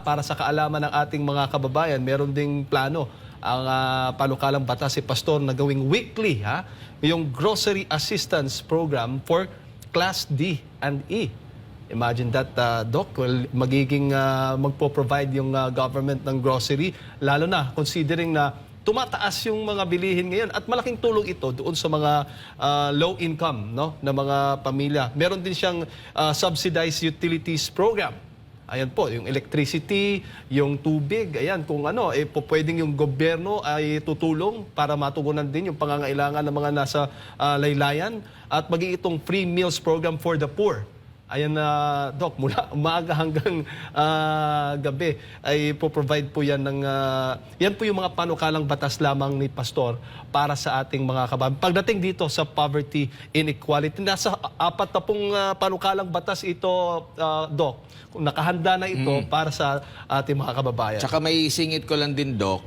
para sa kaalaman ng ating mga kababayan, meron ding plano ang panukalang batas si Pastor na gawing weekly yung Grocery Assistance Program for Class D and E. Imagine that, Doc, well, magiging magpo-provide yung government ng grocery, lalo na considering na tumataas yung mga bilihin ngayon at malaking tulong ito doon sa mga low income, no, na mga pamilya. Meron din siyang subsidized utilities program. Ayan po, yung electricity, yung tubig, ayan, kung ano, pwedeng yung gobyerno ay tutulong para matugunan din yung pangangailangan ng mga nasa laylayan at maging itong free meals program for the poor. Ayan na, Doc, mula umaga hanggang gabi ay po-provide po yan ng... yan po yung mga panukalang batas lamang ni Pastor para sa ating mga kababayan. Pagdating dito sa poverty inequality, nasa 40 panukalang batas ito, Doc. Nakahanda na ito para sa ating mga kababayan. Tsaka may singit ko lang din, Doc,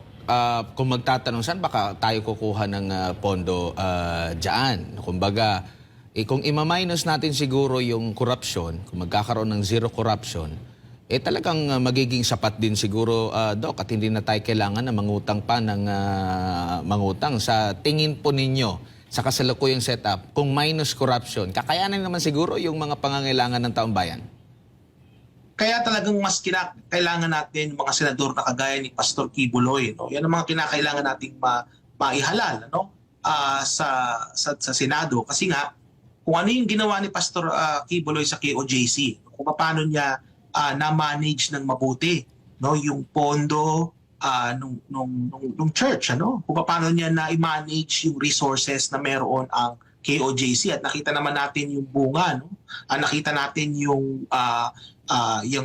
kung magtatanong saan baka tayo kukuha ng pondo dyan. Kumbaga, kung ima-minus natin siguro yung corruption, kung magkakaroon ng zero corruption, talagang magiging sapat din siguro, Doc, at hindi na tayo kailangan na mangutang pa ng mangutang. Sa tingin po ninyo, sa kasalukuyang setup, kung minus corruption, kakayanin naman siguro yung mga pangangailangan ng taong bayan? Kaya talagang mas kailangan natin yung mga senador na kagaya ni Pastor Kibuloy. No? Yan ang mga kinakailangan nating maihalal, no? sa Senado. Kasi nga, kung ano yung ginawa ni Pastor Kibuloy sa KOJC, kung paano niya na-manage ng mabuti, no, yung pondo nung church, ano, kung paano niya na-manage yung resources na meron ang KOJC, at nakita naman natin yung bunga, no? Nakita natin yung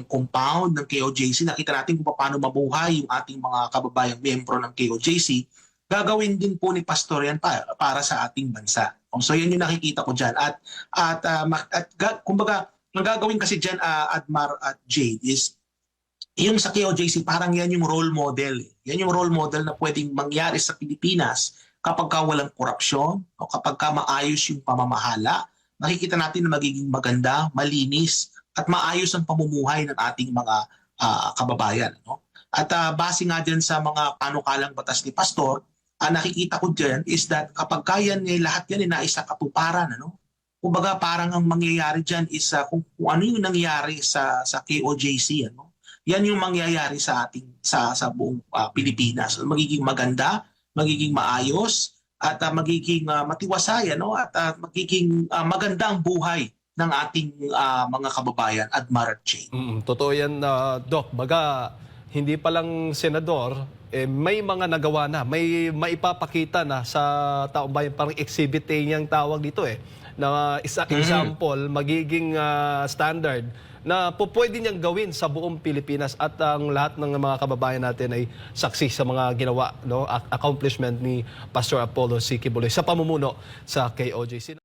compound ng KOJC, nakita natin kung paano mabuhay yung ating mga kababayang miyembro ng KOJC. Gagawin din po ni Pastor yan para sa ating bansa. So yan yung nakikita ko dyan. At kumbaga, ang gagawin kasi dyan, Admar at Jade, is yung sa KOJC, parang yan yung role model. Yan yung role model na pwedeng mangyari sa Pilipinas kapag ka walang korupsyon o kapag ka maayos yung pamamahala. Nakikita natin na magiging maganda, malinis, at maayos ang pamumuhay ng ating mga kababayan. No? At base nga dyan sa mga panukalang batas ni Pastor, nakikita ko dyan is that kapag kaya lahat yan na isa katuparan, ano? Kumbaga parang ang mangyayari dyan is kung ano yung nangyayari sa KOJC, ano? Yan yung mangyayari sa ating sa buong Pilipinas. Magiging maganda, magiging maayos, at magiging matiwasay, ano? At magiging maganda ang buhay ng ating mga kababayan at Maratche. Totoo yan, Doc. Baga, hindi pa lang senador, may mga nagawa na, may maipapakita na sa taong bayan, parang exhibit A niyang tawag dito na example, magiging standard na pwede niyang gawin sa buong Pilipinas, at ang lahat ng mga kababayan natin ay saksi sa mga ginawa, no, accomplishment ni Pastor Apollo C. Kibuloy sa pamumuno sa KOJC.